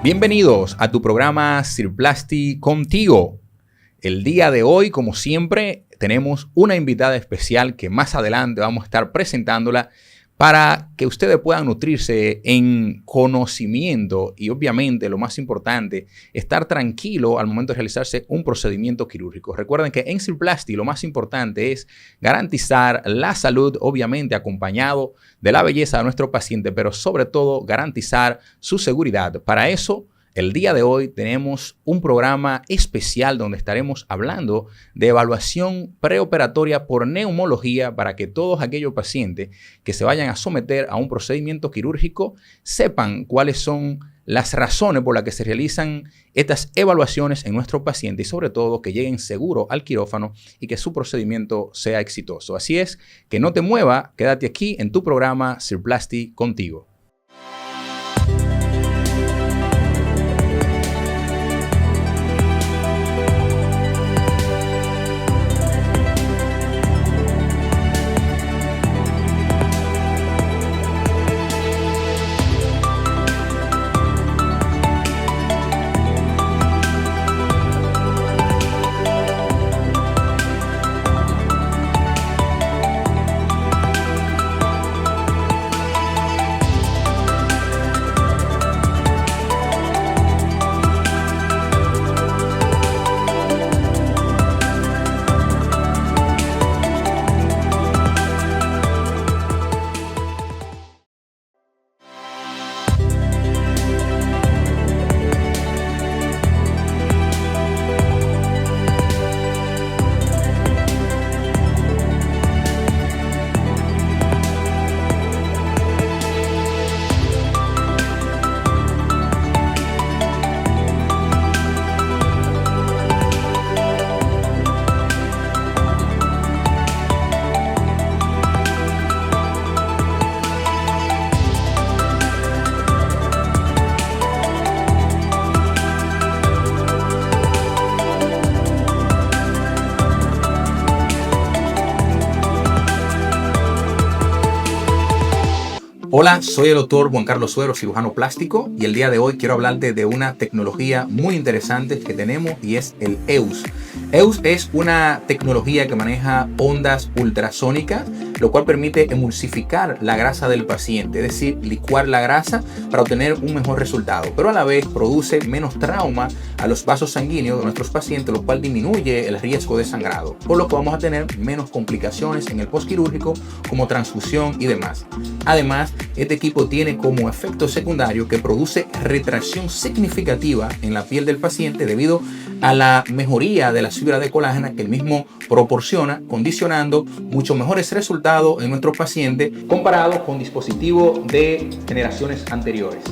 Bienvenidos a tu programa Sirplasti Contigo. El día de hoy, como siempre, tenemos una invitada especial que más adelante vamos a estar presentándola para que ustedes puedan nutrirse en conocimiento y obviamente lo más importante, estar tranquilo al momento de realizarse un procedimiento quirúrgico. Recuerden que en Sirplasti lo más importante es garantizar la salud, obviamente acompañado de la belleza de nuestro paciente, pero sobre todo garantizar su seguridad. Para eso, el día de hoy tenemos un programa especial donde estaremos hablando de evaluación preoperatoria por neumología para que todos aquellos pacientes que se vayan a someter a un procedimiento quirúrgico sepan cuáles son las razones por las que se realizan estas evaluaciones en nuestro paciente y sobre todo que lleguen seguro al quirófano y que su procedimiento sea exitoso. Así es que no te muevas, quédate aquí en tu programa Sirplasti Contigo. Hola, soy el doctor Juan Carlos Suero, cirujano plástico, y el día de hoy quiero hablarte de una tecnología muy interesante que tenemos y es el EUS. EUS es una tecnología que maneja ondas ultrasónicas, lo cual permite emulsificar la grasa del paciente, es decir, licuar la grasa para obtener un mejor resultado, pero a la vez produce menos trauma a los vasos sanguíneos de nuestros pacientes, lo cual disminuye el riesgo de sangrado, por lo que vamos a tener menos complicaciones en el postquirúrgico como transfusión y demás. Además, este equipo tiene como efecto secundario que produce retracción significativa en la piel del paciente debido a la mejoría de la fibra de colágeno que el mismo proporciona, condicionando mucho mejores resultados en nuestros pacientes comparados con dispositivos de generaciones anteriores.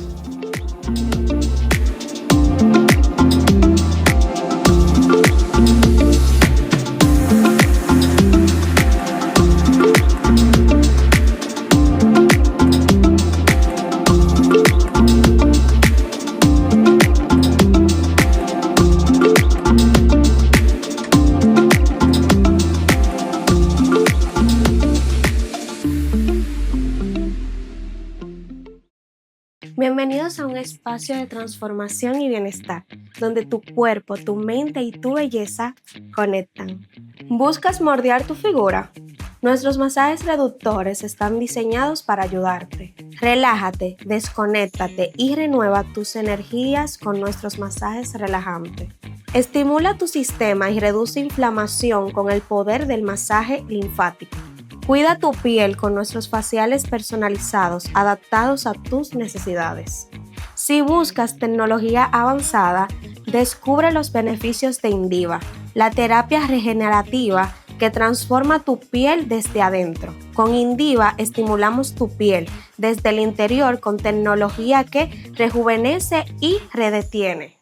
Bienvenidos a un espacio de transformación y bienestar, donde tu cuerpo, tu mente y tu belleza conectan. ¿Buscas moldear tu figura? Nuestros masajes reductores están diseñados para ayudarte. Relájate, desconéctate y renueva tus energías con nuestros masajes relajantes. Estimula tu sistema y reduce inflamación con el poder del masaje linfático. Cuida tu piel con nuestros faciales personalizados, adaptados a tus necesidades. Si buscas tecnología avanzada, descubre los beneficios de Indiva, la terapia regenerativa que transforma tu piel desde adentro. Con Indiva estimulamos tu piel desde el interior con tecnología que rejuvenece y redetiene.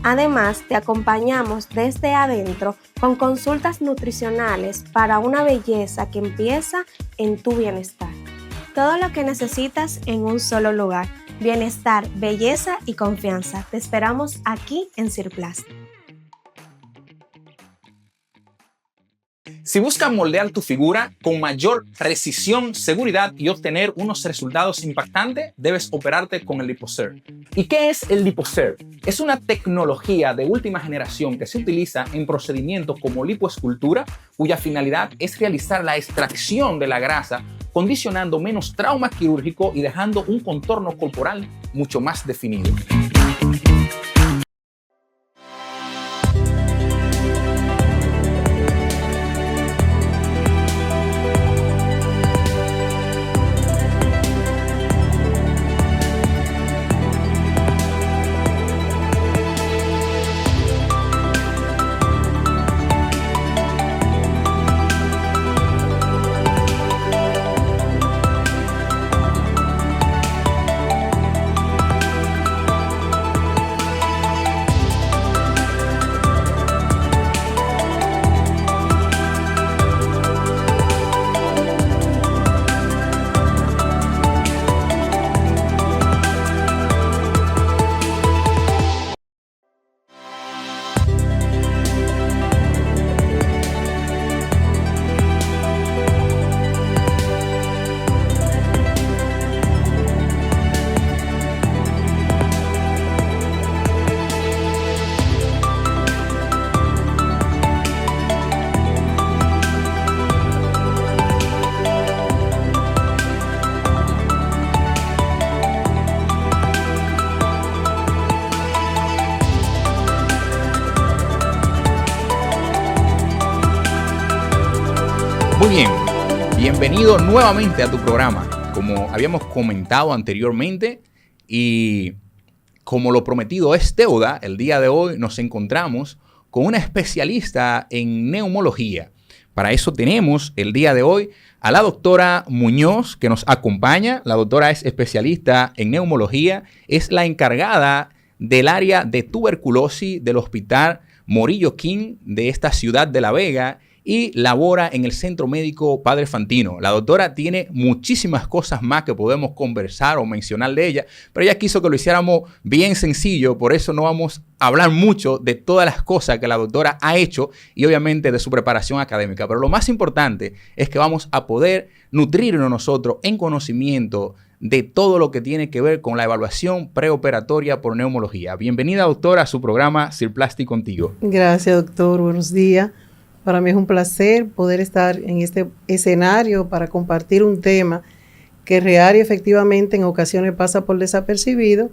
Además, te acompañamos desde adentro con consultas nutricionales para una belleza que empieza en tu bienestar. Todo lo que necesitas en un solo lugar. Bienestar, belleza y confianza. Te esperamos aquí en Sirplasti. Si buscas moldear tu figura con mayor precisión, seguridad y obtener unos resultados impactantes, debes operarte con el LipoSurge. ¿Y qué es el LipoSurge? Es una tecnología de última generación que se utiliza en procedimientos como lipoescultura, cuya finalidad es realizar la extracción de la grasa, condicionando menos trauma quirúrgico y dejando un contorno corporal mucho más definido. Muy bien, bienvenido nuevamente a tu programa. Como habíamos comentado anteriormente y como lo prometido es deuda, el día de hoy nos encontramos con una especialista en neumología. Para eso tenemos el día de hoy a la doctora Muñoz que nos acompaña. La doctora es especialista en neumología, es la encargada del área de tuberculosis del Hospital Morillo King de esta ciudad de La Vega y labora en el Centro Médico Padre Fantino. La doctora tiene muchísimas cosas más que podemos conversar o mencionar de ella, pero ella quiso que lo hiciéramos bien sencillo, por eso no vamos a hablar mucho de todas las cosas que la doctora ha hecho y obviamente de su preparación académica. Pero lo más importante es que vamos a poder nutrirnos nosotros en conocimiento de todo lo que tiene que ver con la evaluación preoperatoria por neumología. Bienvenida, doctora, a su programa Cirplasti Contigo. Gracias, doctor. Buenos días. Para mí es un placer poder estar en este escenario para compartir un tema que real y efectivamente en ocasiones pasa por desapercibido,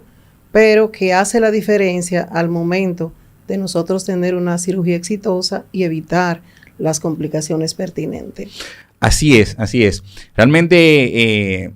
pero que hace la diferencia al momento de nosotros tener una cirugía exitosa y evitar las complicaciones pertinentes. Así es, así es. Realmente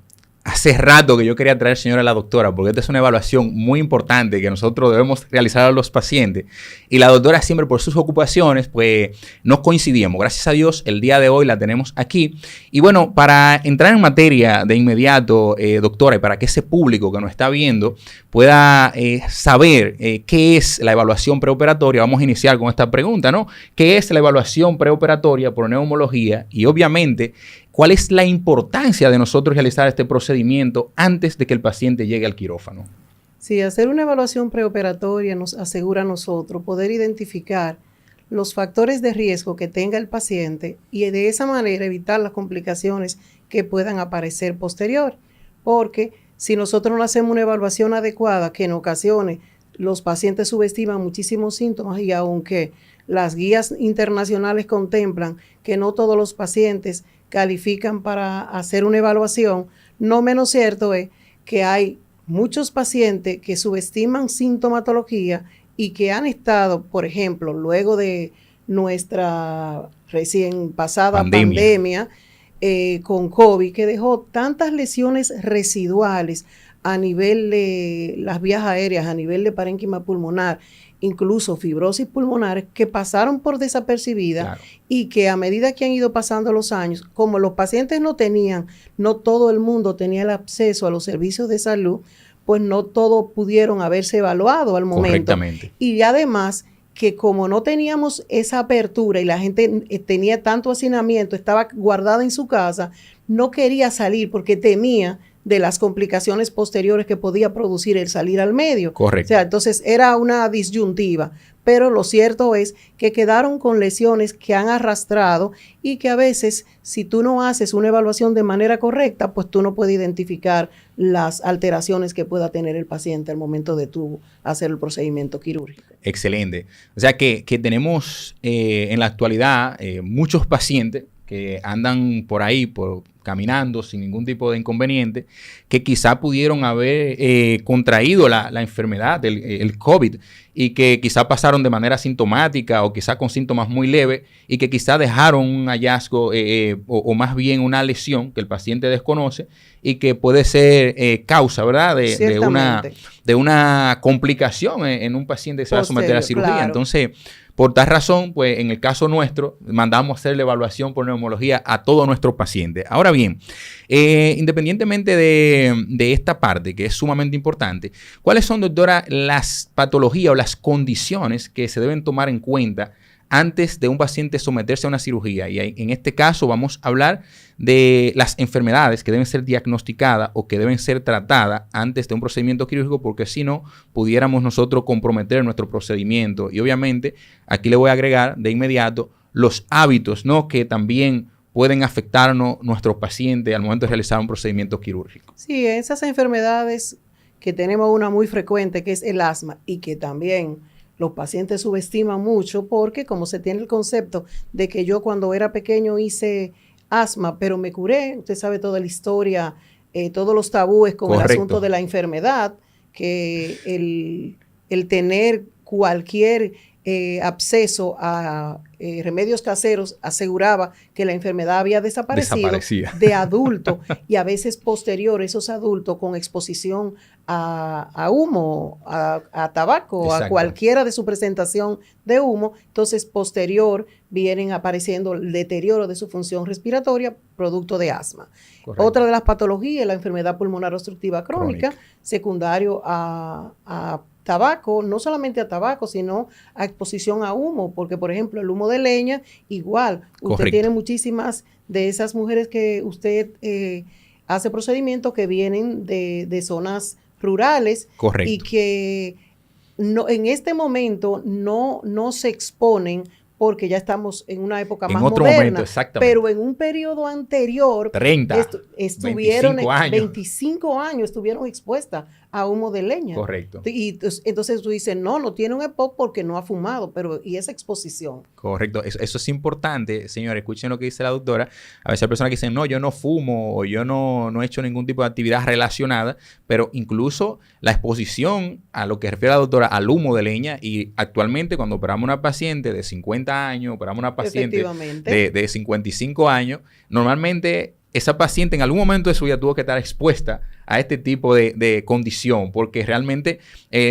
hace rato que yo quería traer, señora, a la doctora, porque esta es una evaluación muy importante que nosotros debemos realizar a los pacientes. Y la doctora siempre por sus ocupaciones, pues no coincidíamos. Gracias a Dios, el día de hoy la tenemos aquí. Y bueno, para entrar en materia de inmediato, doctora, y para que ese público que nos está viendo pueda saber qué es la evaluación preoperatoria, vamos a iniciar con esta pregunta, ¿no? ¿Qué es la evaluación preoperatoria por neumología? Y obviamente, ¿cuál es la importancia de nosotros realizar este procedimiento antes de que el paciente llegue al quirófano? Sí, hacer una evaluación preoperatoria nos asegura a nosotros poder identificar los factores de riesgo que tenga el paciente y de esa manera evitar las complicaciones que puedan aparecer posterior. Porque si nosotros no hacemos una evaluación adecuada, que en ocasiones los pacientes subestiman muchísimos síntomas y aunque las guías internacionales contemplan que no todos los pacientes califican para hacer una evaluación, no menos cierto es que hay muchos pacientes que subestiman sintomatología y que han estado, por ejemplo, luego de nuestra recién pasada pandemia con COVID, que dejó tantas lesiones residuales a nivel de las vías aéreas, a nivel de parénquima pulmonar, incluso fibrosis pulmonar, que pasaron por desapercibidas, claro, y que a medida que han ido pasando los años, como los pacientes no todo el mundo tenía el acceso a los servicios de salud, pues no todos pudieron haberse evaluado al momento. Correctamente. Y además que como no teníamos esa apertura y la gente tenía tanto hacinamiento, estaba guardada en su casa, no quería salir porque temía de las complicaciones posteriores que podía producir el salir al medio. Correcto. O sea, entonces era una disyuntiva. Pero lo cierto es que quedaron con lesiones que han arrastrado y que a veces, si tú no haces una evaluación de manera correcta, pues tú no puedes identificar las alteraciones que pueda tener el paciente al momento de tú hacer el procedimiento quirúrgico. Excelente. O sea que tenemos en la actualidad muchos pacientes que andan por ahí, caminando sin ningún tipo de inconveniente, que quizá pudieron haber contraído la enfermedad, el COVID, y que quizá pasaron de manera sintomática o quizá con síntomas muy leves y que quizá dejaron un hallazgo o más bien una lesión que el paciente desconoce y que puede ser causa, ¿verdad? De una complicación en un paciente que se va a someter a cirugía. Claro. Entonces, por tal razón, pues en el caso nuestro, mandamos a hacer la evaluación por neumología a todos nuestros pacientes. Ahora bien, independientemente de esta parte, que es sumamente importante, ¿cuáles son, doctora, las patologías o las condiciones que se deben tomar en cuenta antes de un paciente someterse a una cirugía? Y en este caso vamos a hablar de las enfermedades que deben ser diagnosticadas o que deben ser tratadas antes de un procedimiento quirúrgico, porque si no, pudiéramos nosotros comprometer nuestro procedimiento. Y obviamente, aquí le voy a agregar de inmediato los hábitos, ¿no?, que también pueden afectarnos nuestros pacientes al momento de realizar un procedimiento quirúrgico. Sí, esas enfermedades que tenemos una muy frecuente, que es el asma, y que también los pacientes subestiman mucho porque como se tiene el concepto de que yo cuando era pequeño hice asma, pero me curé, usted sabe toda la historia, todos los tabúes con Correcto. El asunto de la enfermedad, que el tener cualquier acceso a remedios caseros aseguraba que la enfermedad había desaparecido de adulto y a veces posterior esos adultos con exposición a humo, a tabaco, Exacto. a cualquiera de su presentación de humo, entonces posterior vienen apareciendo el deterioro de su función respiratoria producto de asma. Correcto. Otra de las patologías es la enfermedad pulmonar obstructiva crónica. Secundario a tabaco, no solamente a tabaco, sino a exposición a humo, porque por ejemplo el humo de leña, igual, usted Correcto. Tiene muchísimas de esas mujeres que usted hace procedimientos que vienen de zonas rurales Correcto. Y que no, en este momento no se exponen porque ya estamos en una época más moderna, pero en un periodo anterior 30, estuvieron 25 años estuvieron expuestas a humo de leña. Correcto. Y entonces tú dices, no tiene un EPOC porque no ha fumado, pero ¿y esa exposición? Correcto. Eso es importante, señores. Escuchen lo que dice la doctora. A veces hay personas que dicen, no, yo no fumo o yo no he hecho ningún tipo de actividad relacionada, pero incluso la exposición a lo que refiere la doctora al humo de leña, y actualmente cuando operamos a una paciente de 50 años, operamos a una paciente de 55 años, normalmente esa paciente en algún momento de su vida tuvo que estar expuesta a este tipo de condición, porque realmente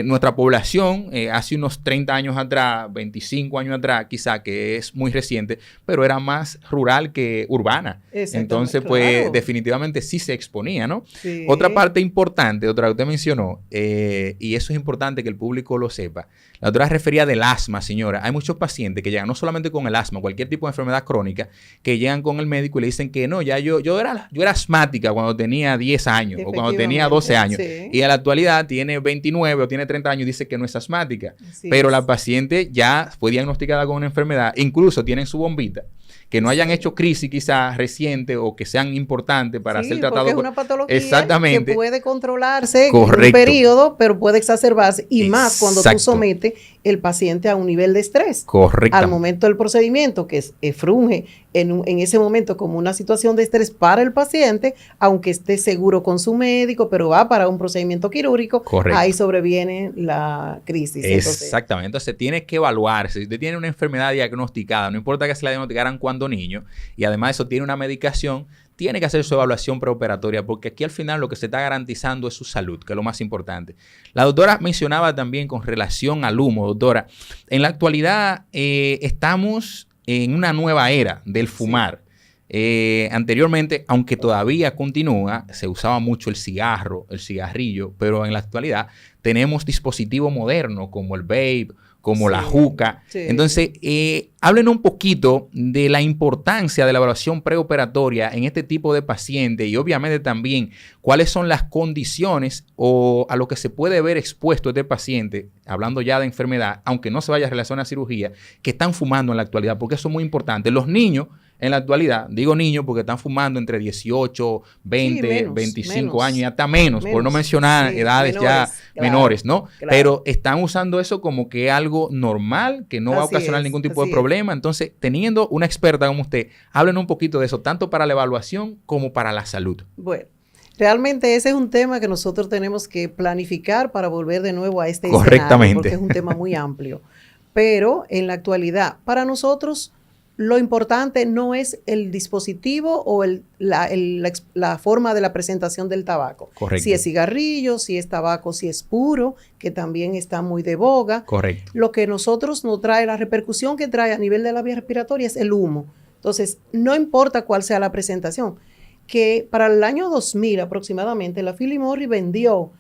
nuestra población hace unos 30 años atrás, 25 años atrás, quizá que es muy reciente, pero era más rural que urbana. Entonces, pues definitivamente sí se exponía, ¿no? Sí. Otra parte importante, otra que usted mencionó, y eso es importante que el público lo sepa, la doctora refería del asma, señora. Hay muchos pacientes que llegan no solamente con el asma, cualquier tipo de enfermedad crónica, que llegan con el médico y le dicen que no, ya yo era asmática cuando tenía 10 años o cuando tenía 12 años. Sí. Y en la actualidad tiene 29 o tiene 30 años y dice que no es asmática. Pero la paciente ya fue diagnosticada con una enfermedad, incluso tienen su bombita. Que no hayan hecho crisis quizás recientes o que sean importantes para ser tratado. Porque es una patología Exactamente. que puede controlarse en un periodo, pero puede exacerbarse y más cuando tú sometes el paciente a un nivel de estrés. Correcto. Al momento del procedimiento, que frunge en ese momento como una situación de estrés para el paciente, aunque esté seguro con su médico, pero va para un procedimiento quirúrgico, Correcto. Ahí sobreviene la crisis. Exactamente. Entonces tiene que evaluarse. Si usted tiene una enfermedad diagnosticada, no importa que se la diagnosticaran cuando niño, y además eso tiene una medicación, tiene que hacer su evaluación preoperatoria, porque aquí al final lo que se está garantizando es su salud, que es lo más importante. La doctora mencionaba también con relación al humo, doctora, en la actualidad estamos en una nueva era del fumar. Anteriormente, aunque todavía continúa, se usaba mucho el cigarro, el cigarrillo, pero en la actualidad tenemos dispositivos modernos como el vape, como la juca. Sí. Entonces, Hablen un poquito de la importancia de la evaluación preoperatoria en este tipo de paciente y obviamente también cuáles son las condiciones o a lo que se puede ver expuesto este paciente, hablando ya de enfermedad, aunque no se vaya a relacionar a cirugía, que están fumando en la actualidad, porque eso es muy importante. Los niños en la actualidad, digo niños porque están fumando entre 18, 20, 25 años y hasta menos, por no mencionar edades menores, menores, ¿no? Claro. Pero están usando eso como que algo normal, que no va a ocasionar ningún tipo de problema. Entonces, teniendo una experta como usted, hablen un poquito de eso, tanto para la evaluación como para la salud. Bueno, realmente ese es un tema que nosotros tenemos que planificar para volver de nuevo a este escenario, porque es un tema muy amplio. Pero en la actualidad, para nosotros, lo importante no es el dispositivo o la forma de la presentación del tabaco. Correcto. Si es cigarrillo, si es tabaco, si es puro, que también está muy de boga. Correcto. Lo que nosotros nos trae, la repercusión que trae a nivel de la vía respiratoria es el humo. Entonces, no importa cuál sea la presentación, que para el año 2000 aproximadamente, la Philip Morris vendió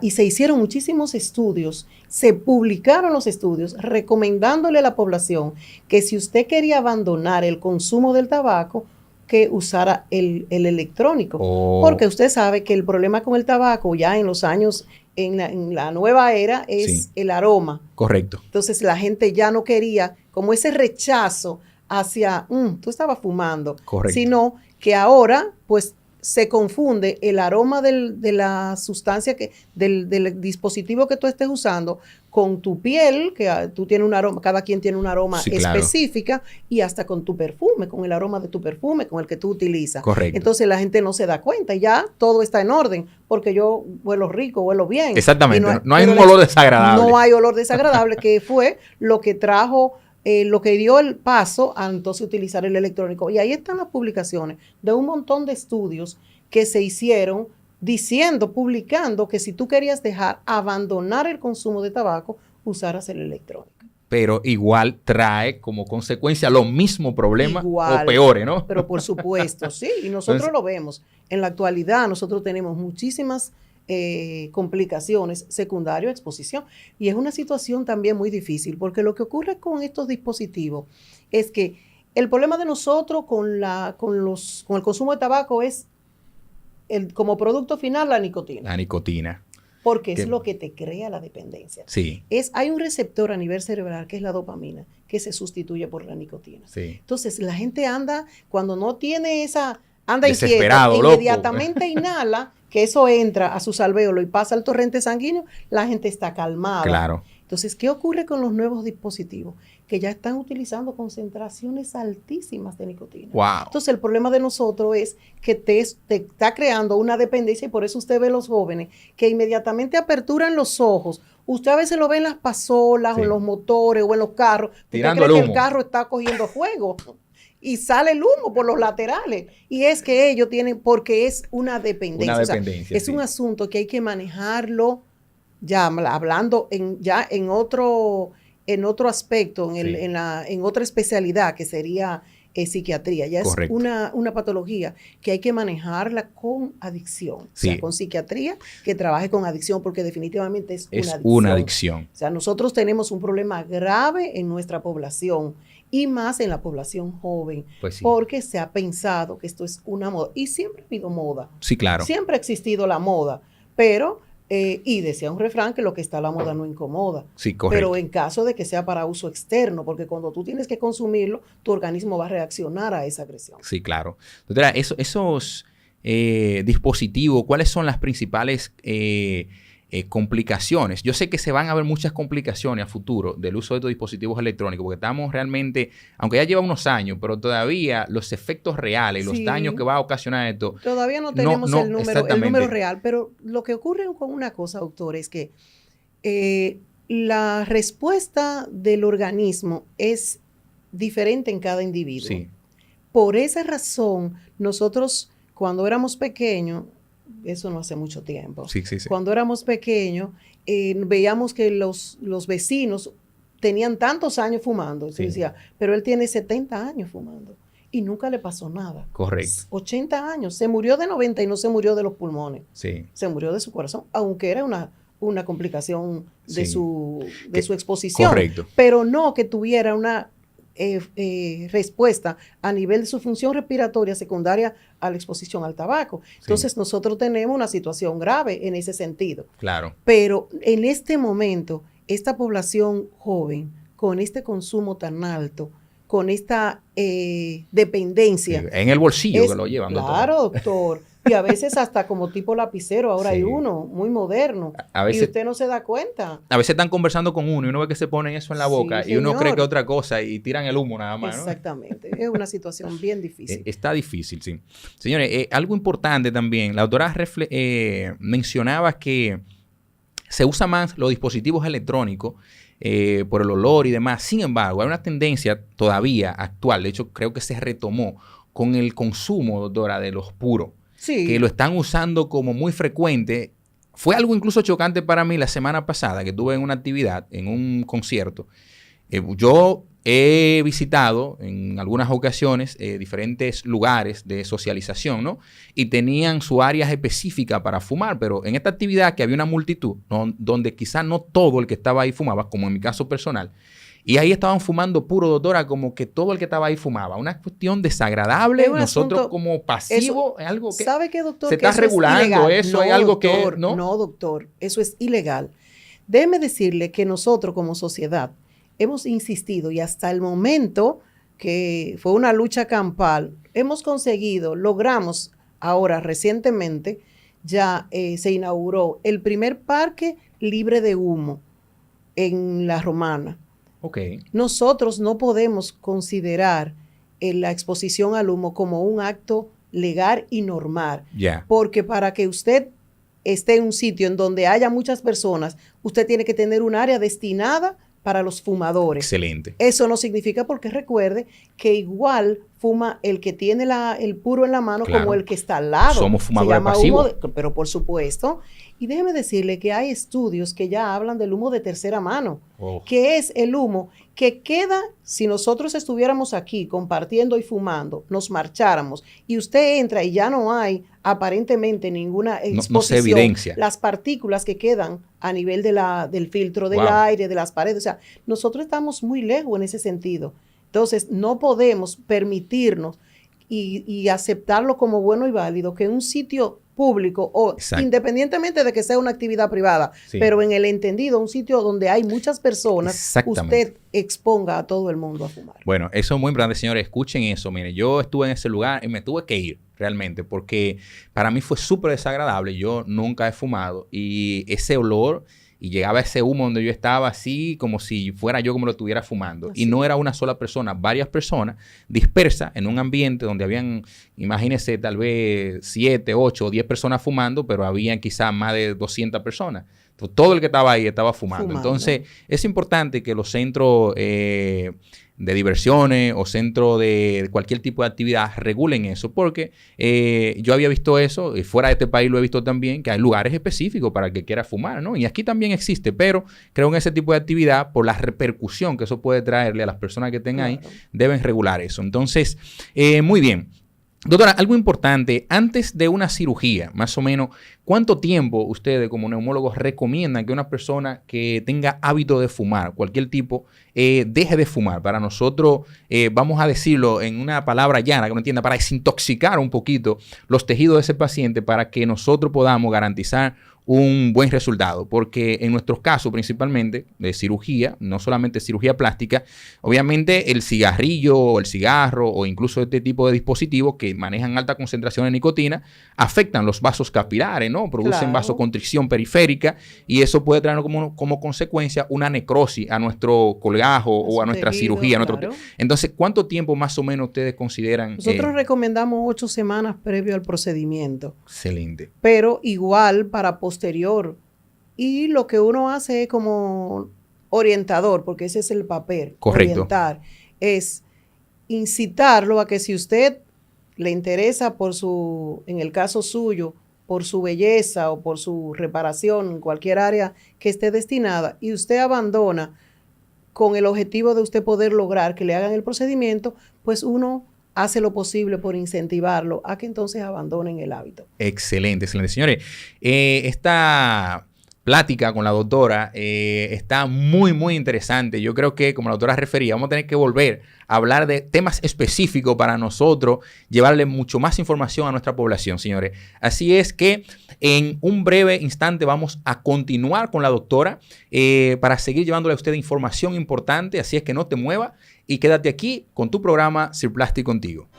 y se hicieron muchísimos estudios, se publicaron los estudios recomendándole a la población que si usted quería abandonar el consumo del tabaco, que usara el electrónico. Porque usted sabe que el problema con el tabaco ya en los años, en la nueva era, es el aroma. Correcto. Entonces la gente ya no quería como ese rechazo hacia, tú estabas fumando. Correcto. Sino que ahora, pues, se confunde el aroma de la sustancia, del dispositivo que tú estés usando con tu piel, que tú tienes un aroma, cada quien tiene un aroma específica, y hasta con tu perfume, con el aroma de tu perfume, con el que tú utilizas. Correcto. Entonces la gente no se da cuenta y ya todo está en orden, porque yo huelo rico, huelo bien. Exactamente, no hay un olor desagradable. No hay olor desagradable, que fue lo que trajo... lo que dio el paso a entonces utilizar el electrónico. Y ahí están las publicaciones de un montón de estudios que se hicieron publicando que si tú querías abandonar el consumo de tabaco, usaras el electrónico. Pero igual trae como consecuencia los mismos problemas o peores, ¿no? Pero por supuesto, sí. Y nosotros lo vemos. En la actualidad nosotros tenemos muchísimas complicaciones secundarias a exposición. Y es una situación también muy difícil, porque lo que ocurre con estos dispositivos es que el problema de nosotros con el consumo de tabaco es como producto final la nicotina. La nicotina. Porque es lo que te crea la dependencia. Sí. Hay un receptor a nivel cerebral que es la dopamina, que se sustituye por la nicotina. Sí. Entonces la gente cuando no tiene anda desesperado, inquieto, loco. Inmediatamente inhala, que eso entra a sus alvéolos y pasa al torrente sanguíneo, la gente está calmada. Claro. Entonces, ¿qué ocurre con los nuevos dispositivos? Que ya están utilizando concentraciones altísimas de nicotina. Wow. Entonces, el problema de nosotros es que te está creando una dependencia, y por eso usted ve los jóvenes que inmediatamente aperturan los ojos. Usted a veces lo ve en las pasolas o en los motores o en los carros. Tirando usted cree el que el carro está cogiendo fuego. Y sale el humo por los laterales. Y es que ellos tienen, porque es una dependencia. Una dependencia, es un asunto que hay que manejarlo, ya hablando en otro aspecto, en otra especialidad que sería psiquiatría. Ya Correcto. Es una patología que hay que manejarla con adicción. Sí. O sea, con psiquiatría que trabaje con adicción, porque definitivamente es una adicción. O sea, nosotros tenemos un problema grave en nuestra población, y más en la población joven, pues sí. Porque se ha pensado que esto es una moda. Y siempre ha habido moda. Sí, claro. Siempre ha existido la moda, pero, y decía un refrán que lo que está a la moda no incomoda. Sí, correcto. Pero en caso de que sea para uso externo, porque cuando tú tienes que consumirlo, tu organismo va a reaccionar a esa agresión. Sí, claro. Doctora, esos dispositivos, ¿cuáles son las principales complicaciones? Yo sé que se van a ver muchas complicaciones a futuro del uso de estos dispositivos electrónicos, porque estamos realmente, aunque ya lleva unos años, pero todavía los efectos reales, los daños que va a ocasionar esto. Todavía no tenemos el número real, pero lo que ocurre con una cosa, doctor, es que la respuesta del organismo es diferente en cada individuo. Sí. Por esa razón, nosotros cuando éramos pequeños, eso no hace mucho tiempo. Sí. Cuando éramos pequeños, veíamos que los vecinos tenían tantos años fumando. Se decía, pero él tiene 70 años fumando y nunca le pasó nada. Correcto. 80 años. Se murió de 90 y no se murió de los pulmones. Sí. Se murió de su corazón, aunque era una complicación de su exposición. Correcto. Pero no que tuviera una respuesta a nivel de su función respiratoria secundaria a la exposición al tabaco. Entonces, nosotros tenemos una situación grave en ese sentido. Claro. Pero en este momento, esta población joven, con este consumo tan alto, con esta dependencia. En el bolsillo que lo llevan. Claro, doctor. Y a veces hasta como tipo lapicero, ahora hay uno muy moderno. A veces, y usted no se da cuenta. A veces están conversando con uno y uno ve que se ponen eso en la boca y uno cree que es otra cosa y tiran el humo nada más, ¿no? Exactamente. Es una situación bien difícil. Está difícil, sí. Señores, algo importante también. La doctora mencionaba que se usa más los dispositivos electrónicos por el olor y demás. Sin embargo, hay una tendencia todavía actual. De hecho, creo que se retomó con el consumo, doctora, de los puros. Sí. Que lo están usando como muy frecuente. Fue algo incluso chocante para mí la semana pasada que tuve en una actividad, en un concierto. Yo he visitado en algunas ocasiones diferentes lugares de socialización, ¿no? Y tenían su área específica para fumar, pero en esta actividad que había una multitud, ¿no? Donde quizás no todo el que estaba ahí fumaba, como en mi caso personal, y ahí estaban fumando puro, doctora, como que todo el que estaba ahí fumaba. Una cuestión desagradable. Nosotros como pasivo, es algo que ¿sabe qué, doctor? Se está regulando eso, hay algo doctor, que... No, doctor, eso es ilegal. Déjeme decirle que nosotros como sociedad hemos insistido y hasta el momento que fue una lucha campal, hemos conseguido, logramos ahora recientemente, ya se inauguró el primer parque libre de humo en La Romana. Okay. Nosotros no podemos considerar la exposición al humo como un acto legal y normal. Porque para que usted esté en un sitio en donde haya muchas personas, usted tiene que tener un área destinada para los fumadores. Excelente. Eso no significa, porque recuerde que igual fuma el que tiene el puro en la mano, claro, como el que está al lado. Somos fumadores pasivos. Pero por supuesto. Y déjeme decirle que hay estudios que ya hablan del humo de tercera mano, que es el humo que queda si nosotros estuviéramos aquí compartiendo y fumando, nos marcháramos y usted entra y ya no hay aparentemente ninguna exposición. No se evidencia. Las partículas que quedan a nivel del filtro del aire, de las paredes. O sea, nosotros estamos muy lejos en ese sentido. Entonces, no podemos permitirnos y aceptarlo como bueno y válido que en un sitio público o independientemente de que sea una actividad privada, pero en el entendido, un sitio donde hay muchas personas, usted exponga a todo el mundo a fumar. Bueno, eso es muy importante, señores. Escuchen eso. Miren, yo estuve en ese lugar y me tuve que ir realmente porque para mí fue súper desagradable. Yo nunca he fumado y ese olor... Y llegaba ese humo donde yo estaba así como si fuera yo como lo estuviera fumando. Así. Y no era una sola persona, varias personas dispersas en un ambiente donde habían, imagínense, tal vez 7, 8 o 10 personas fumando, pero habían quizás más de 200 personas. Entonces, todo el que estaba ahí estaba fumando. Entonces, es importante que los centros de diversiones o centros de cualquier tipo de actividad regulen eso, porque yo había visto eso, y fuera de este país lo he visto también, que hay lugares específicos para el que quiera fumar, ¿no? Y aquí también existe, pero creo que en ese tipo de actividad, por la repercusión que eso puede traerle a las personas que estén ahí, deben regular eso. Entonces, muy bien. Doctora, algo importante, antes de una cirugía, más o menos, ¿cuánto tiempo ustedes como neumólogos recomiendan que una persona que tenga hábito de fumar, cualquier tipo, deje de fumar? Para nosotros, vamos a decirlo en una palabra llana que uno entienda, para desintoxicar un poquito los tejidos de ese paciente para que nosotros podamos garantizar un buen resultado, porque en nuestros casos principalmente de cirugía, no solamente cirugía plástica, obviamente el cigarrillo o el cigarro o incluso este tipo de dispositivos que manejan alta concentración de nicotina afectan los vasos capilares, ¿no? Producen vasoconstricción periférica y eso puede traer como consecuencia una necrosis a nuestro colgajo o a nuestra cirugía. Entonces, ¿cuánto tiempo más o menos ustedes consideran? Nosotros recomendamos 8 semanas previo al procedimiento. Excelente. Pero igual para posterior. Y lo que uno hace es como orientador, porque ese es el papel. Correcto. Orientar. Es incitarlo a que si usted le interesa en el caso suyo, por su belleza o por su reparación en cualquier área que esté destinada, y usted abandona con el objetivo de usted poder lograr que le hagan el procedimiento, pues uno hace lo posible por incentivarlo a que entonces abandonen el hábito. Excelente, excelente. Señores, esta plática con la doctora está muy, muy interesante. Yo creo que, como la doctora refería, vamos a tener que volver a hablar de temas específicos para nosotros, llevarle mucho más información a nuestra población, señores. Así es que en un breve instante vamos a continuar con la doctora para seguir llevándole a usted información importante. Así es que no te muevas y quédate aquí con tu programa Cirplasti Contigo.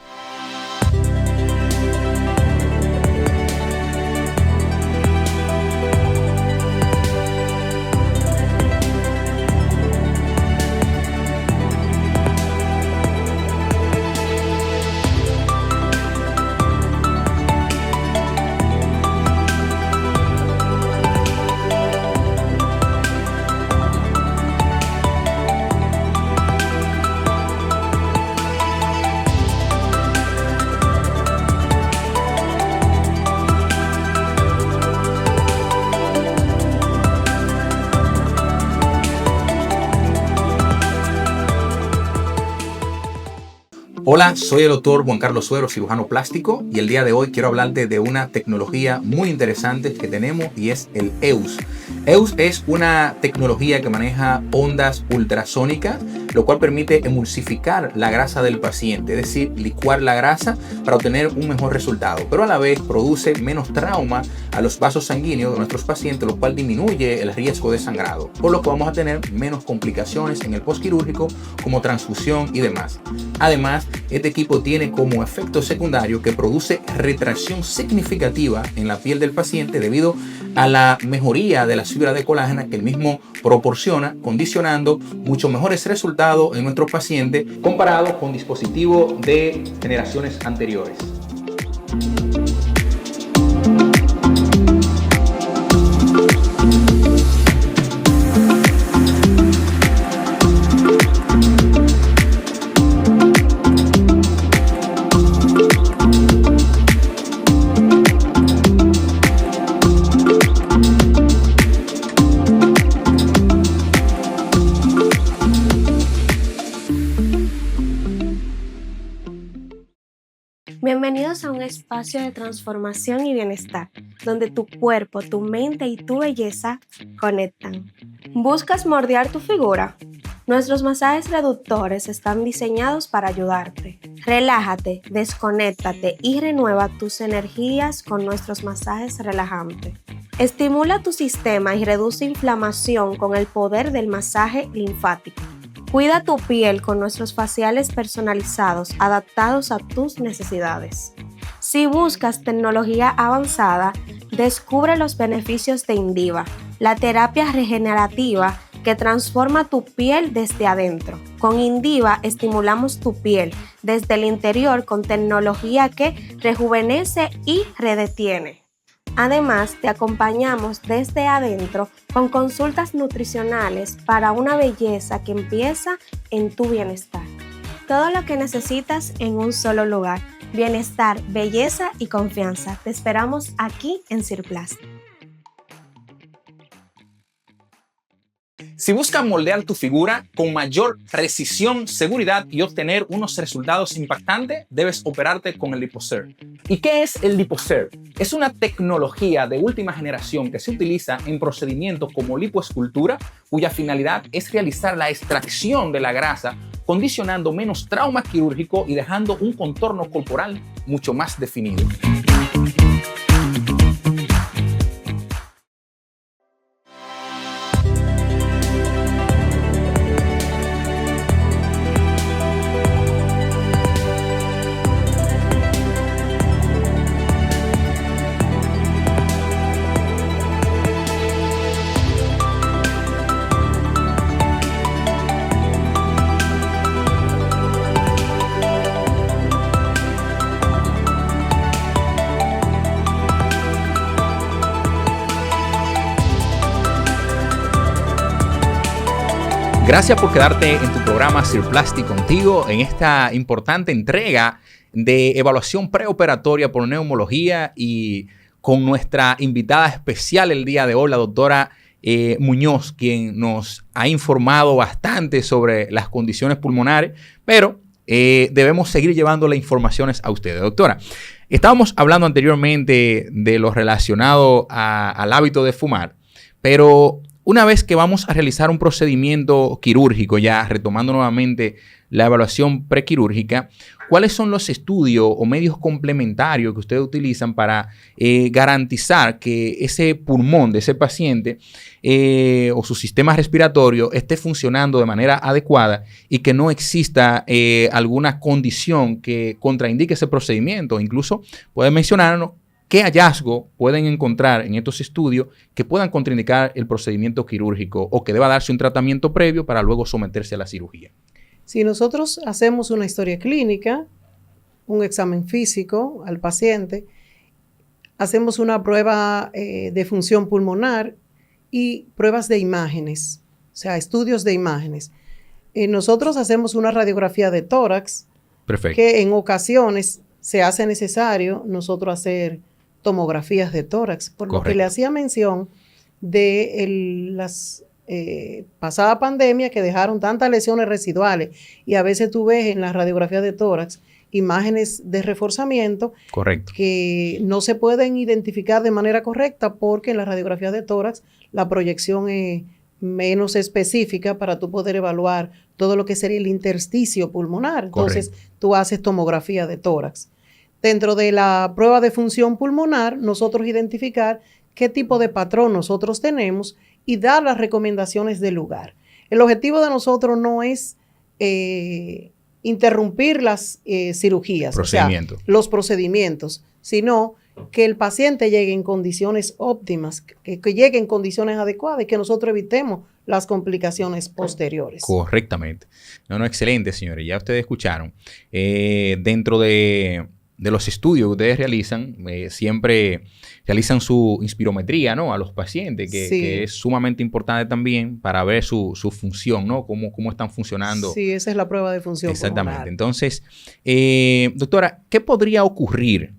Hola, soy el doctor Juan Carlos Suero, cirujano plástico, y el día de hoy quiero hablarte de una tecnología muy interesante que tenemos y es el EUS. EUS es una tecnología que maneja ondas ultrasónicas, lo cual permite emulsificar la grasa del paciente, es decir, licuar la grasa para obtener un mejor resultado, pero a la vez produce menos trauma a los vasos sanguíneos de nuestros pacientes, lo cual disminuye el riesgo de sangrado, por lo que vamos a tener menos complicaciones en el postquirúrgico como transfusión y demás. Además, este equipo tiene como efecto secundario que produce retracción significativa en la piel del paciente debido a la mejoría de las fibras de colágeno que el mismo proporciona, condicionando mucho mejores resultados en nuestros pacientes comparados con dispositivos de generaciones anteriores. Bienvenidos a un espacio de transformación y bienestar, donde tu cuerpo, tu mente y tu belleza conectan. ¿Buscas moldear tu figura? Nuestros masajes reductores están diseñados para ayudarte. Relájate, desconéctate y renueva tus energías con nuestros masajes relajantes. Estimula tu sistema y reduce inflamación con el poder del masaje linfático. Cuida tu piel con nuestros faciales personalizados, adaptados a tus necesidades. Si buscas tecnología avanzada, descubre los beneficios de Indiva, la terapia regenerativa que transforma tu piel desde adentro. Con Indiva estimulamos tu piel desde el interior con tecnología que rejuvenece y redetiene. Además, te acompañamos desde adentro con consultas nutricionales para una belleza que empieza en tu bienestar. Todo lo que necesitas en un solo lugar. Bienestar, belleza y confianza. Te esperamos aquí en Cirplasti. Si buscas moldear tu figura con mayor precisión, seguridad y obtener unos resultados impactantes, debes operarte con el LipoSure. ¿Y qué es el LipoSure? Es una tecnología de última generación que se utiliza en procedimientos como lipoescultura, cuya finalidad es realizar la extracción de la grasa, condicionando menos trauma quirúrgico y dejando un contorno corporal mucho más definido. Gracias por quedarte en tu programa Cirplasti Contigo en esta importante entrega de evaluación preoperatoria por neumología y con nuestra invitada especial el día de hoy, la doctora Muñoz, quien nos ha informado bastante sobre las condiciones pulmonares, pero debemos seguir llevándole informaciones a ustedes. Doctora, estábamos hablando anteriormente de lo relacionado al hábito de fumar, Pero una vez que vamos a realizar un procedimiento quirúrgico, ya retomando nuevamente la evaluación prequirúrgica, ¿cuáles son los estudios o medios complementarios que ustedes utilizan para garantizar que ese pulmón de ese paciente o su sistema respiratorio esté funcionando de manera adecuada y que no exista alguna condición que contraindique ese procedimiento? Incluso pueden mencionarnos qué hallazgo pueden encontrar en estos estudios que puedan contraindicar el procedimiento quirúrgico o que deba darse un tratamiento previo para luego someterse a la cirugía. Si nosotros hacemos una historia clínica, un examen físico al paciente, hacemos una prueba de función pulmonar y pruebas de imágenes, o sea, estudios de imágenes. Nosotros hacemos una radiografía de tórax, perfecto, que en ocasiones se hace necesario nosotros hacer tomografías de tórax, por correcto, lo que le hacía mención de las pasada pandemia que dejaron tantas lesiones residuales y a veces tú ves en la radiografía de tórax imágenes de reforzamiento correcto, que no se pueden identificar de manera correcta porque en la radiografía de tórax la proyección es menos específica para tú poder evaluar todo lo que sería el intersticio pulmonar. Entonces, correcto, tú haces tomografía de tórax. Dentro de la prueba de función pulmonar, nosotros identificar qué tipo de patrón nosotros tenemos y dar las recomendaciones del lugar. El objetivo de nosotros no es interrumpir las cirugías, o sea, los procedimientos, sino que el paciente llegue en condiciones óptimas, que llegue en condiciones adecuadas y que nosotros evitemos las complicaciones posteriores. Correctamente. No, excelente, señores. Ya ustedes escucharon. Dentro de los estudios que ustedes realizan, siempre realizan su inspirometría, ¿no?, a los pacientes, que es sumamente importante también para ver su función, ¿no?, cómo están funcionando. Sí, esa es la prueba de función exactamente. Pulmonar. Entonces, doctora, ¿qué podría ocurrir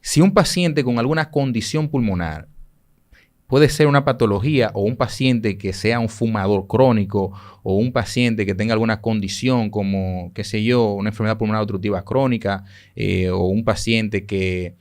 si un paciente con alguna condición pulmonar, puede ser una patología o un paciente que sea un fumador crónico o un paciente que tenga alguna condición como, qué sé yo, una enfermedad pulmonar obstructiva crónica o un paciente que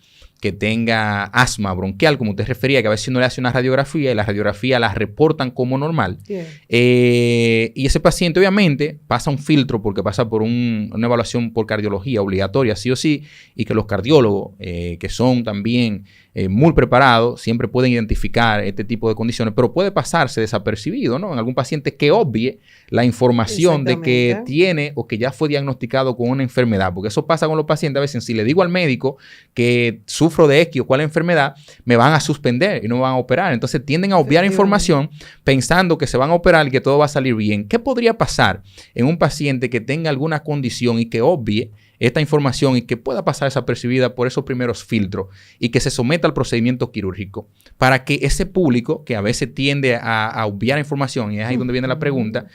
tenga asma bronquial, como usted refería, que a veces no le hace una radiografía y la radiografía la reportan como normal. Yeah. Y ese paciente obviamente pasa un filtro porque pasa por una evaluación por cardiología obligatoria, sí o sí, y que los cardiólogos, que son también muy preparados, siempre pueden identificar este tipo de condiciones, pero puede pasarse desapercibido, ¿no?, en algún paciente que obvie la información de que tiene o que ya fue diagnosticado con una enfermedad, porque eso pasa con los pacientes. A veces, si le digo al médico que sufro de X o cuál enfermedad, me van a suspender y no me van a operar. Entonces tienden a obviar información pensando que se van a operar y que todo va a salir bien. ¿Qué podría pasar en un paciente que tenga alguna condición y que obvie esta información y que pueda pasar desapercibida por esos primeros filtros y que se someta al procedimiento quirúrgico, para que ese público que a veces tiende a obviar información, y es ahí donde viene la pregunta,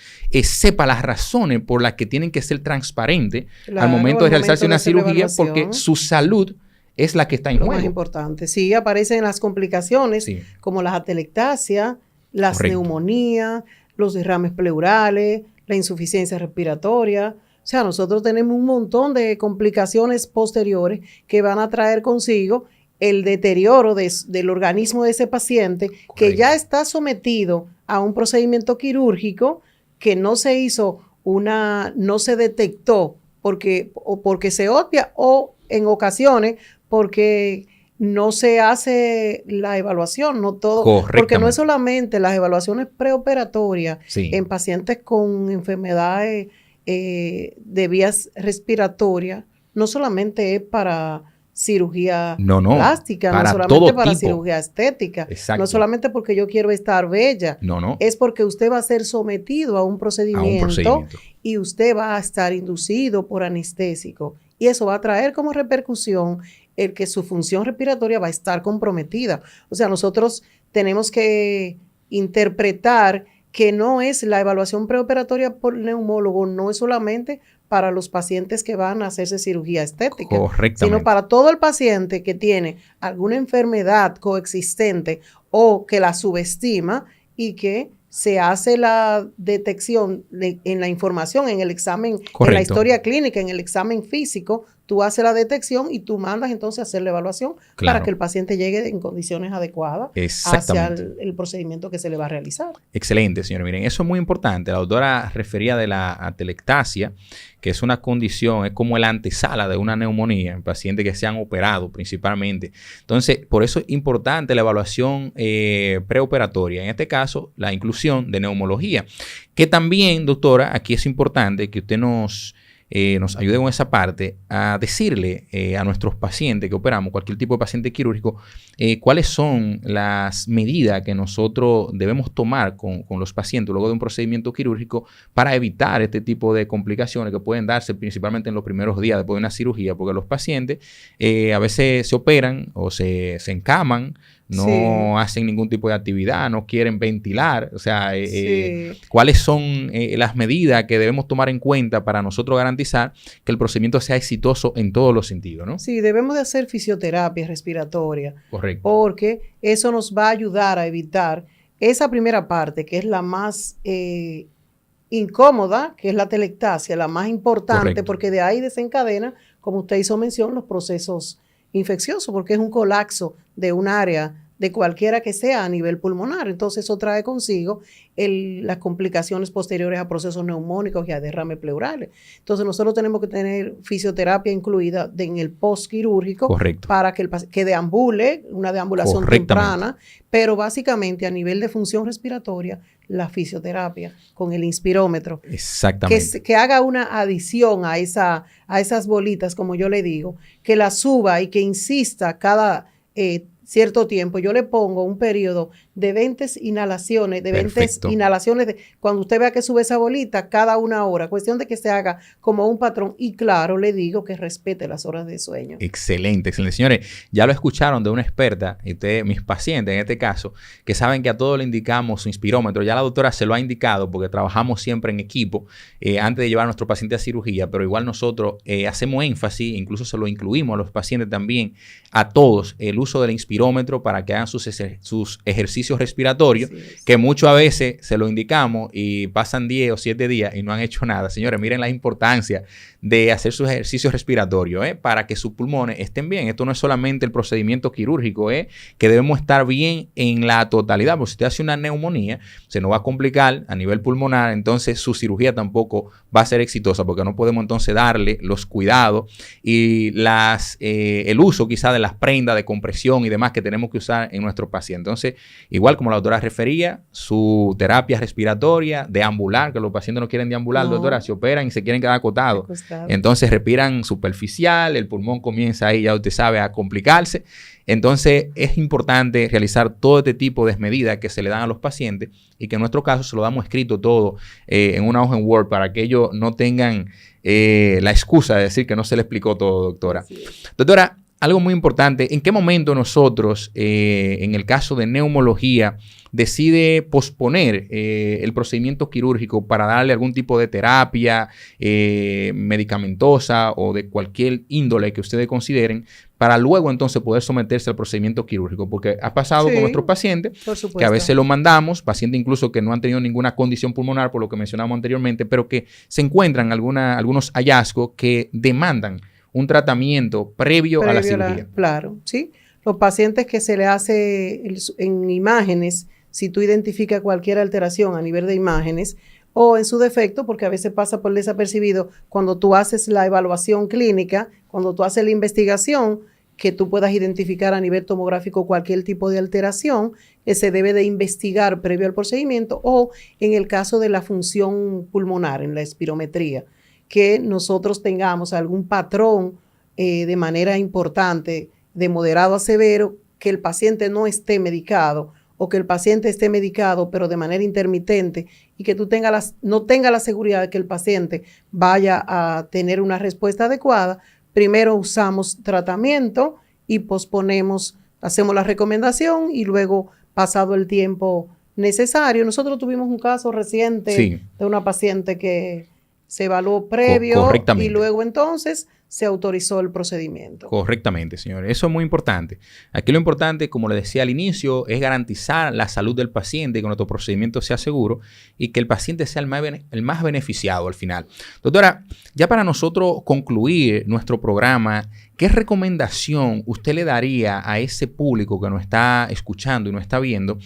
sepa las razones por las que tienen que ser transparentes al momento de realizarse una cirugía, porque su salud es la que está en juego? Lo más importante. Sí, aparecen las complicaciones como las atelectasias, las neumonías, los derrames pleurales, la insuficiencia respiratoria. O sea, nosotros tenemos un montón de complicaciones posteriores que van a traer consigo el deterioro del organismo de ese paciente. Correcto. Que ya está sometido a un procedimiento quirúrgico que no se hizo no se detectó porque se obvia o en ocasiones porque no se hace la evaluación, no todo, porque no es solamente las evaluaciones preoperatorias en pacientes con enfermedades de vías respiratorias, no solamente es para cirugía plástica, no solamente para cirugía estética, no solamente porque yo quiero estar bella, es porque usted va a ser sometido a un procedimiento y usted va a estar inducido por anestésico y eso va a traer como repercusión el que su función respiratoria va a estar comprometida. O sea, nosotros tenemos que interpretar que no es la evaluación preoperatoria por neumólogo, no es solamente para los pacientes que van a hacerse cirugía estética, sino para todo el paciente que tiene alguna enfermedad coexistente o que la subestima y que se hace la detección en la información, en el examen, en la historia clínica, en el examen físico, tú haces la detección y tú mandas entonces a hacer la evaluación Claro. para que el paciente llegue en condiciones adecuadas hacia Exactamente. el procedimiento que se le va a realizar. Excelente, señor. Miren, eso es muy importante. La doctora refería de la atelectasia, que es una condición, es como la antesala de una neumonía en pacientes que se han operado principalmente. Entonces, por eso es importante la evaluación preoperatoria. En este caso, la inclusión de neumología. Que también, doctora, aquí es importante que usted nos ayude con esa parte a decirle a nuestros pacientes que operamos, cualquier tipo de paciente quirúrgico, cuáles son las medidas que nosotros debemos tomar con los pacientes luego de un procedimiento quirúrgico para evitar este tipo de complicaciones que pueden darse principalmente en los primeros días después de una cirugía, porque los pacientes a veces se operan o se encaman, no hacen ningún tipo de actividad, no quieren ventilar. O sea, ¿cuáles son las medidas que debemos tomar en cuenta para nosotros garantizar que el procedimiento sea exitoso en todos los sentidos, ¿no? Sí, debemos de hacer fisioterapia respiratoria. Correcto. Porque eso nos va a ayudar a evitar esa primera parte, que es la más incómoda, que es la atelectasia, la más importante, Correcto. porque de ahí desencadena, como usted hizo mención, los procesos infeccioso, porque es un colapso de un área de cualquiera que sea a nivel pulmonar. Entonces eso trae consigo las complicaciones posteriores a procesos neumónicos y a derrames pleurales. Entonces nosotros tenemos que tener fisioterapia incluida en el postquirúrgico. Correcto. Para que deambule, una deambulación temprana, pero básicamente a nivel de función respiratoria, la fisioterapia con el inspirómetro. Exactamente. Que haga una adición a esas bolitas, como yo le digo, que la suba y que insista cada cierto tiempo. Yo le pongo un periodo de 20 inhalaciones, cuando usted vea que sube esa bolita, cada 1 hora, cuestión de que se haga como un patrón. Y claro, le digo que respete las horas de sueño. Excelente, excelente. Señores, ya lo escucharon de una experta, y ustedes, mis pacientes en este caso, que saben que a todos le indicamos su inspirómetro. Ya la doctora se lo ha indicado porque trabajamos siempre en equipo antes de llevar a nuestro paciente a cirugía, pero igual nosotros hacemos énfasis, incluso se lo incluimos a los pacientes también, a todos, el uso del inspirómetro para que hagan sus ejercicios respiratorios, que muchas veces se lo indicamos y pasan 10 o 7 días y no han hecho nada. Señores, miren la importancia de hacer sus ejercicios respiratorios para que sus pulmones estén bien. Esto no es solamente el procedimiento quirúrgico, que debemos estar bien en la totalidad, porque si usted hace una neumonía, se nos va a complicar a nivel pulmonar, entonces su cirugía tampoco va a ser exitosa, porque no podemos entonces darle los cuidados y el uso quizá de las prendas de compresión y demás que tenemos que usar en nuestros pacientes. Entonces, igual como la doctora refería, su terapia respiratoria, deambular, que los pacientes no quieren deambular, doctora, se operan y se quieren quedar acotados. Entonces respiran superficial, el pulmón comienza ahí, ya usted sabe, a complicarse. Entonces es importante realizar todo este tipo de medidas que se le dan a los pacientes y que en nuestro caso se lo damos escrito todo en una hoja en Word para que ellos no tengan la excusa de decir que no se le explicó todo, doctora. Doctora, algo muy importante, ¿en qué momento nosotros, en el caso de neumología, decide posponer el procedimiento quirúrgico para darle algún tipo de terapia medicamentosa o de cualquier índole que ustedes consideren para luego entonces poder someterse al procedimiento quirúrgico? Porque ha pasado con nuestros pacientes que a veces lo mandamos, pacientes incluso que no han tenido ninguna condición pulmonar por lo que mencionamos anteriormente, pero que se encuentran algunos hallazgos que demandan un tratamiento previo a la cirugía. Claro, sí. Los pacientes que se le hace en imágenes, si tú identificas cualquier alteración a nivel de imágenes, o en su defecto, porque a veces pasa por desapercibido, cuando tú haces la evaluación clínica, cuando tú haces la investigación, que tú puedas identificar a nivel tomográfico cualquier tipo de alteración que se debe de investigar previo al procedimiento, o en el caso de la función pulmonar, en la espirometría, que nosotros tengamos algún patrón de manera importante, de moderado a severo, que el paciente no esté medicado o que el paciente esté medicado pero de manera intermitente y que tú no tengas la seguridad de que el paciente vaya a tener una respuesta adecuada. Primero usamos tratamiento y posponemos, hacemos la recomendación y luego, pasado el tiempo necesario. Nosotros tuvimos un caso reciente de una paciente que se evaluó previo y luego entonces se autorizó el procedimiento. Correctamente, señores. Eso es muy importante. Aquí lo importante, como le decía al inicio, es garantizar la salud del paciente, que nuestro procedimiento sea seguro y que el paciente sea el más beneficiado al final. Doctora, ya para nosotros concluir nuestro programa, ¿qué recomendación usted le daría a ese público que nos está escuchando y nos está viendo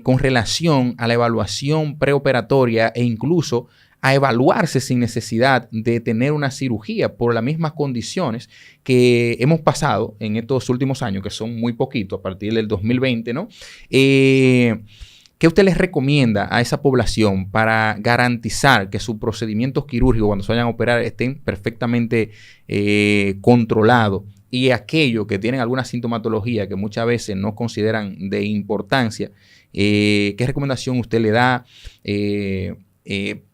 con relación a la evaluación preoperatoria e incluso a evaluarse sin necesidad de tener una cirugía por las mismas condiciones que hemos pasado en estos últimos años, que son muy poquitos, a partir del 2020, ¿no? ¿Qué usted les recomienda a esa población para garantizar que sus procedimientos quirúrgicos cuando se vayan a operar estén perfectamente controlados? Y aquellos que tienen alguna sintomatología que muchas veces no consideran de importancia, ¿qué recomendación usted le da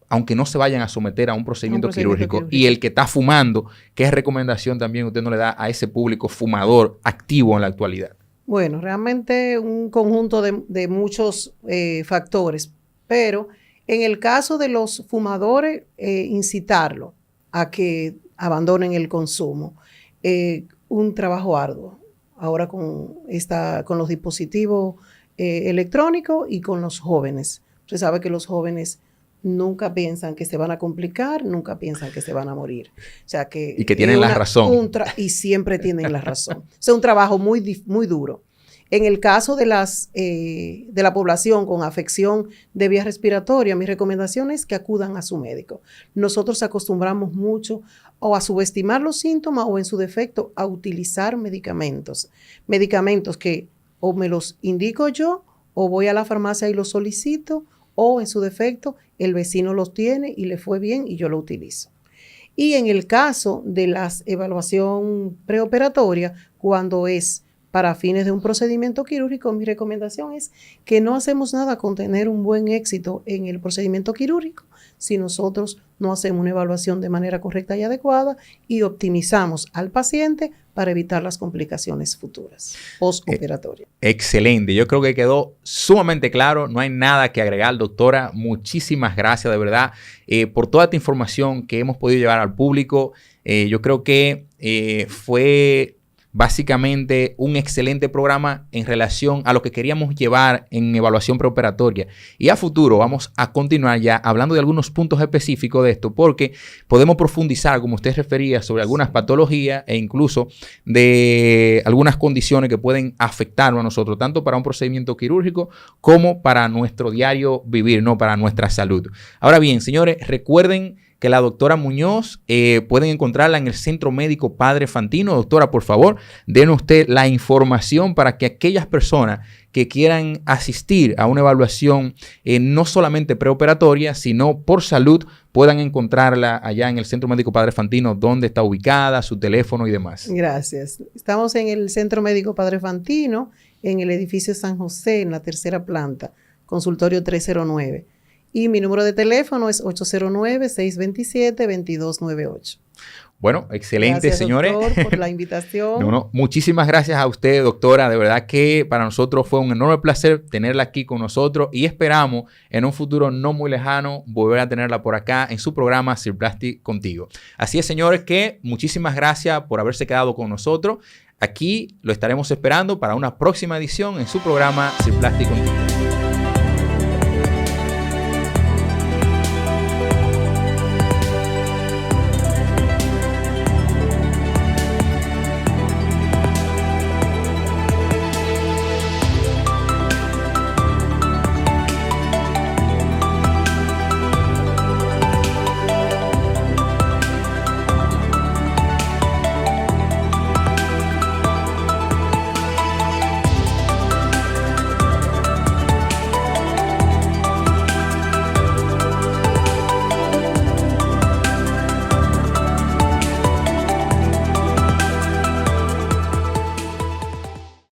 aunque no se vayan a someter a un procedimiento quirúrgico? Y el que está fumando, ¿qué recomendación también usted no le da a ese público fumador activo en la actualidad? Bueno, realmente un conjunto de muchos factores, pero en el caso de los fumadores, incitarlo a que abandonen el consumo. Un trabajo arduo, ahora con los dispositivos electrónicos y con los jóvenes. Usted sabe que los jóvenes nunca piensan que se van a complicar, nunca piensan que se van a morir. O sea que y que tienen la razón. Y siempre tienen la razón. O sea, un trabajo muy, muy duro. En el caso de la población con afección de vías respiratorias, mi recomendación es que acudan a su médico. Nosotros acostumbramos mucho o a subestimar los síntomas o en su defecto a utilizar medicamentos. Medicamentos que o me los indico yo o voy a la farmacia y los solicito, o en su defecto el vecino los tiene y le fue bien y yo lo utilizo. Y en el caso de la evaluación preoperatoria, cuando es para fines de un procedimiento quirúrgico, mi recomendación es que no hacemos nada con tener un buen éxito en el procedimiento quirúrgico si nosotros no hacemos una evaluación de manera correcta y adecuada y optimizamos al paciente para evitar las complicaciones futuras postoperatorias. Excelente. Yo creo que quedó sumamente claro. No hay nada que agregar, doctora. Muchísimas gracias, de verdad, por toda esta información que hemos podido llevar al público. Yo creo que fue básicamente un excelente programa en relación a lo que queríamos llevar en evaluación preoperatoria. Y a futuro vamos a continuar ya hablando de algunos puntos específicos de esto, porque podemos profundizar, como usted refería, sobre algunas patologías e incluso de algunas condiciones que pueden afectarnos a nosotros, tanto para un procedimiento quirúrgico como para nuestro diario vivir, ¿no? Para nuestra salud. Ahora bien, señores, recuerden que la doctora Muñoz pueden encontrarla en el Centro Médico Padre Fantino. Doctora, por favor, denos usted la información para que aquellas personas que quieran asistir a una evaluación no solamente preoperatoria, sino por salud, puedan encontrarla allá en el Centro Médico Padre Fantino, donde está ubicada, su teléfono y demás. Gracias. Estamos en el Centro Médico Padre Fantino, en el edificio San José, en la tercera planta, consultorio 309. Y mi número de teléfono es 809-627-2298. Bueno, excelente, gracias, señores. Doctor, por la invitación. Muchísimas gracias a usted, doctora. De verdad que para nosotros fue un enorme placer tenerla aquí con nosotros y esperamos en un futuro no muy lejano volver a tenerla por acá en su programa Cirplasti Contigo. Así es, señores, que muchísimas gracias por haberse quedado con nosotros. Aquí lo estaremos esperando para una próxima edición en su programa Cirplasti Contigo.